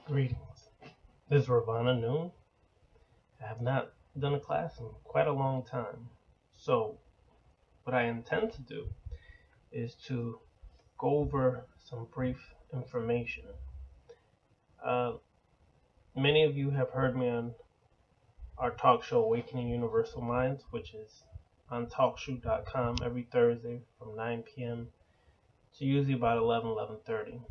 Greetings. This is Ravana Nun. I have not done a class in quite a long time. So, what I intend to do is to go over some brief information. Uh, Many of you have heard me on our talk show, Awakening Universal Minds, which is on talkshoe.com every Thursday from 9 p.m. to usually about 11:30.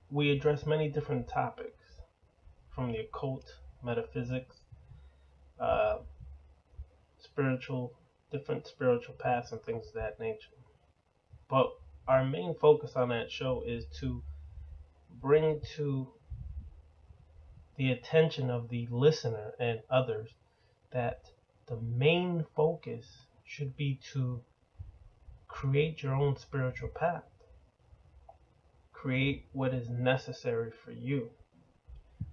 We address many different topics from the occult, metaphysics, uh, different spiritual paths and things of that nature. But our main focus on that show is to bring to the attention of the listener and others that the main focus should be to create your own spiritual path. Create what is necessary for you.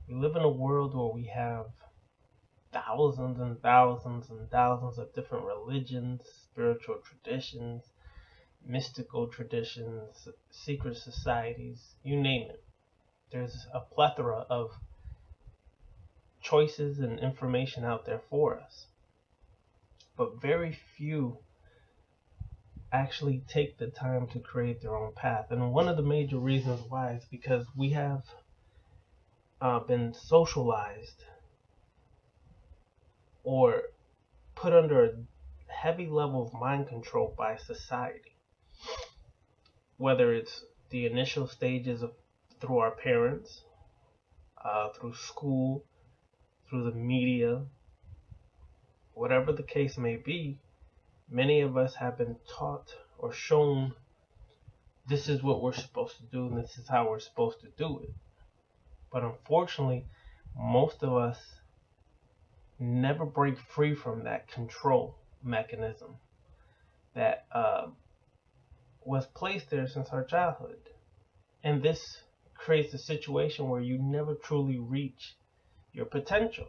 We live in a world where we have thousands and thousands and thousands of different religions, spiritual traditions, mystical traditions, secret societies, you name it. There's a plethora of choices and information out there for us. But very few actually take the time to create their own path. And one of the major reasons why is because we have been socialized or put under a heavy level of mind control by society. Whether it's the initial stages of through our parents, through school, through the media, whatever the case may be, many of us have been taught or shown this is what we're supposed to do and this is how we're supposed to do it. But unfortunately, most of us never break free from that control mechanism that was placed there since our childhood. And this creates a situation where you never truly reach your potential,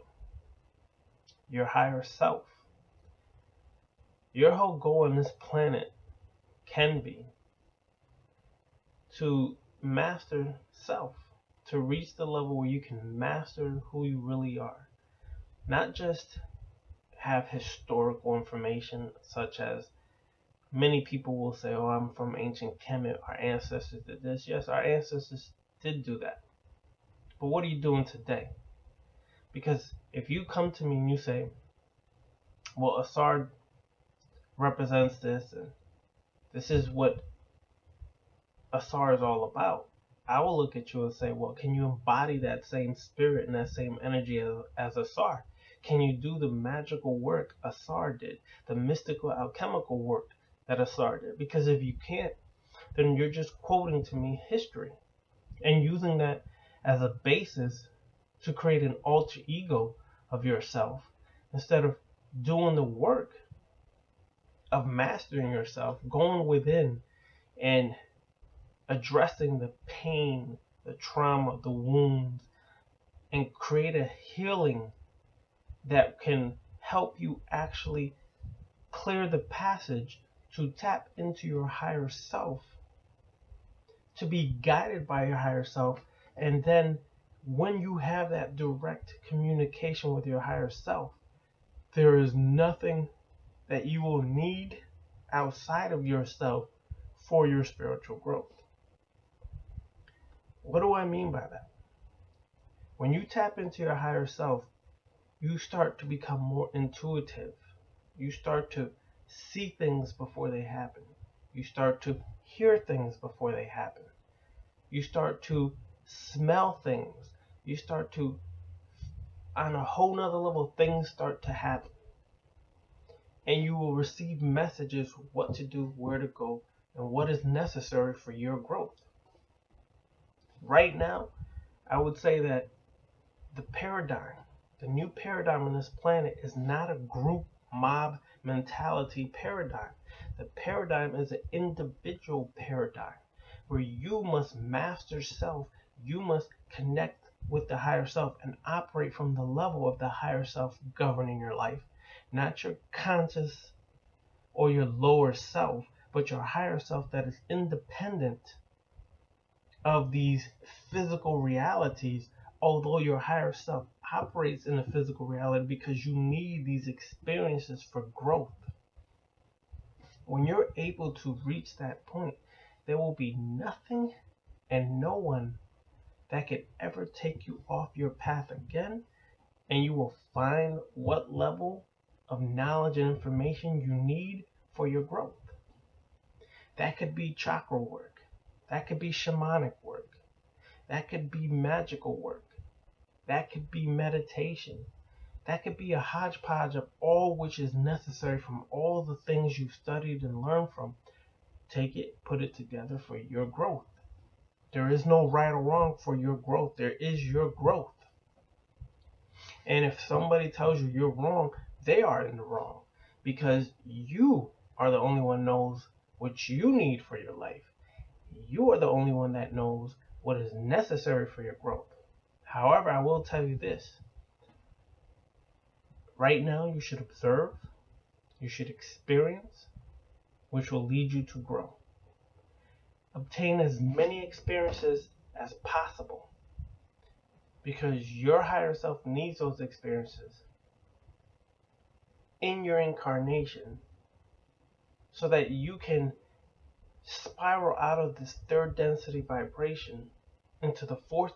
your higher self. Your whole goal on this planet can be to master self, to reach the level where you can master who you really are. Not just have historical information, such as many people will say, oh, I'm from ancient Kemet, our ancestors did this. Yes, our ancestors did do that. But what are you doing today? Because if you come to me and you say, well, Asar represents this, and this is what Asar is all about, I will look at you and say, well, can you embody that same spirit and that same energy as Asar? Can you do the magical work Asar did, the mystical alchemical work that Asar did? Because if you can't, then you're just quoting to me history and using that as a basis to create an alter ego of yourself instead of doing the work of mastering yourself, going within and addressing the pain, the trauma, the wounds, and create a healing that can help you actually clear the passage to tap into your higher self, to be guided by your higher self. And then when you have that direct communication with your higher self, there is nothing that you will need outside of yourself for your spiritual growth. What do I mean by that? When you tap into your higher self, you start to become more intuitive. You start to see things before they happen. You start to hear things before they happen. You start to smell things. You start to, on a whole nother level, things start to happen. And you will receive messages what to do, where to go, and what is necessary for your growth. Right now, I would say that the new paradigm on this planet is not a group mob mentality paradigm. The paradigm is an individual paradigm where you must master self, you must connect with the higher self and operate from the level of the higher self governing your life, not your conscious or your lower self, but your higher self that is independent of these physical realities, although your higher self operates in a physical reality because you need these experiences for growth. When you're able to reach that point, there will be nothing and no one that could ever take you off your path again, and you will find what level of knowledge and information you need for your growth. That could be chakra work, that could be shamanic work, that could be magical work, that could be meditation, that could be a hodgepodge of all which is necessary from all the things you've studied and learned from. Take it, put it together for your growth. There is no right or wrong for your growth. There is your growth. And if somebody tells you you're wrong, they are in the wrong because you are the only one knows what you need for your life. You are the only one that knows what is necessary for your growth. However, I will tell you this. Right now, you should observe, you should experience, which will lead you to grow. Obtain as many experiences as possible because your higher self needs those experiences in your incarnation so that you can spiral out of this third density vibration into the fourth,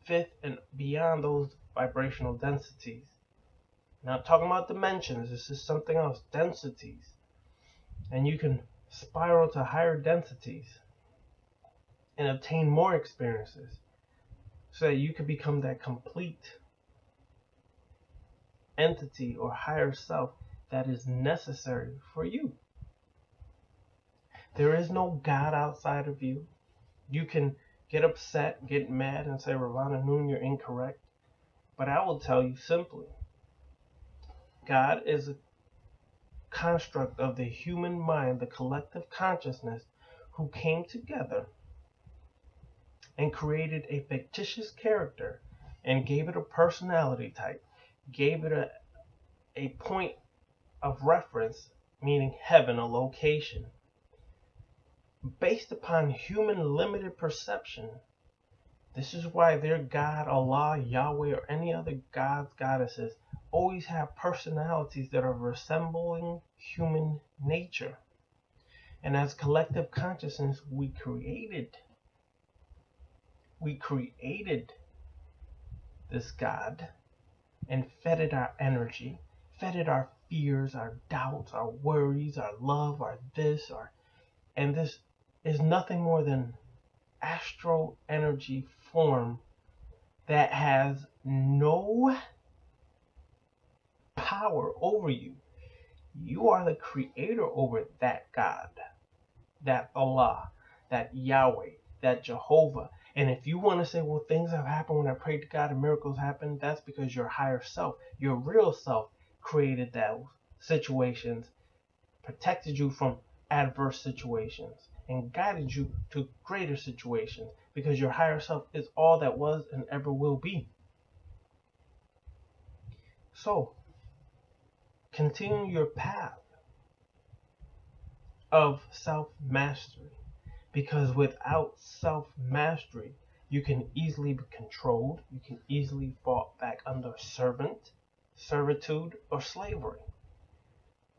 fifth, and beyond those vibrational densities. Not talking about dimensions, this is something else, densities. And you can spiral to higher densities and obtain more experiences so that you can become that complete entity or higher self that is necessary for you. There is no God outside of you. You can get upset, get mad, and say, Ravana Nun, you're incorrect. But I will tell you simply, God is a construct of the human mind, the collective consciousness, who came together and created a fictitious character and gave it a personality type, gave it a point of reference, meaning heaven, a location, based upon human limited perception. This is why their God, Allah, Yahweh, or any other gods, goddesses always have personalities that are resembling human nature. And as collective consciousness, we created this God and fed it our energy, fed it our fears, our doubts, our worries, our love, our this, and this is nothing more than astral energy form that has no power over you. You are the creator over that God, that Allah, that Yahweh, that Jehovah. And if you want to say, well, things have happened when I prayed to God and miracles happened, that's because your higher self, your real self, created those situations, protected you from adverse situations, and guided you to greater situations because your higher self is all that was and ever will be. So, continue your path of self-mastery because without self-mastery, you can easily be controlled, you can easily fall back under servitude, or slavery.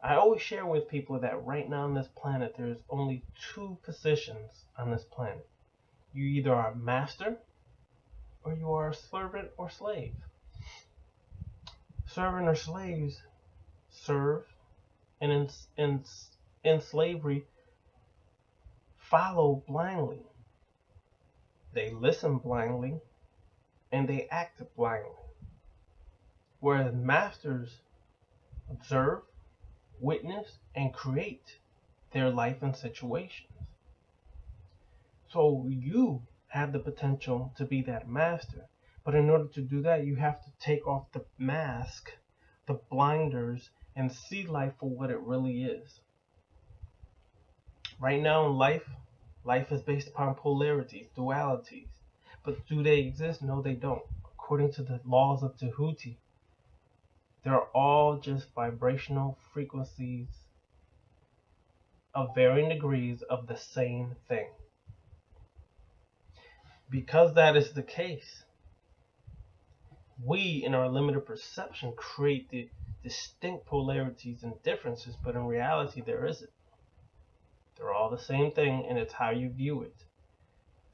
I always share with people that right now on this planet, there's only two positions on this planet. You either are a master or you are a servant or slave. Servant or slaves serve, and in slavery, follow blindly. They listen blindly and they act blindly. Whereas masters observe, witness, and create their life and situations. So you have the potential to be that master. But in order to do that, you have to take off the mask, the blinders, and see life for what it really is. Right now in life is based upon polarities, dualities. But do they exist? No, they don't. According to the laws of Tahuti, they're all just vibrational frequencies of varying degrees of the same thing. Because that is the case, we, in our limited perception, create the distinct polarities and differences, but in reality, there isn't. They're all the same thing, and it's how you view it.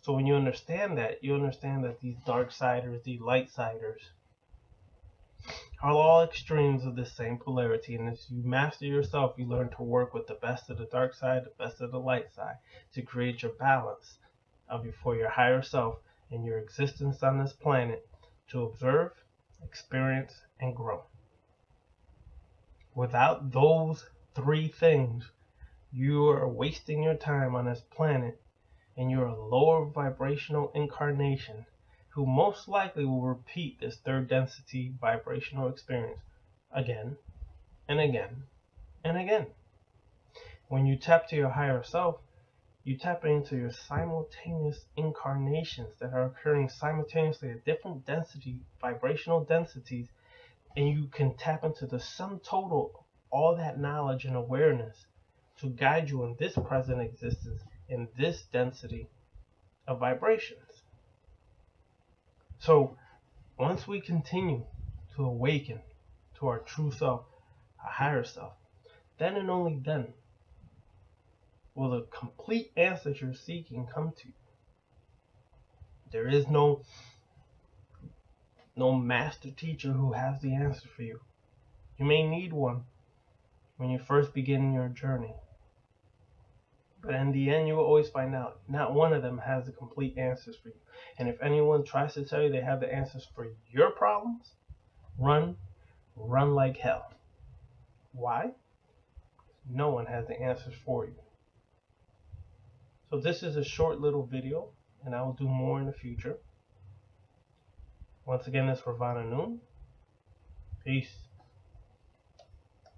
So when you understand that, these dark siders, these light siders, are all extremes of the same polarity. And as you master yourself, you learn to work with the best of the dark side, the best of the light side, to create your balance for your higher self and your existence on this planet to observe, experience, and grow. Without those three things, you are wasting your time on this planet, and you're a lower vibrational incarnation who most likely will repeat this third density vibrational experience again and again and again. When you tap to your higher self, you tap into your simultaneous incarnations that are occurring simultaneously at different density, vibrational densities, and you can tap into the sum total of all that knowledge and awareness to guide you in this present existence in this density of vibrations. So once we continue to awaken to our true self, our higher self, then and only then will the complete answers you're seeking come to you. There is no master teacher who has the answer for you. You may need one when you first begin your journey, but in the end, you will always find out not one of them has the complete answers for you. And if anyone tries to tell you they have the answers for your problems, run like hell. Why? No one has the answers for you. So this is a short little video, and I will do more in the future. Once again, this is Ravana Nun. Peace.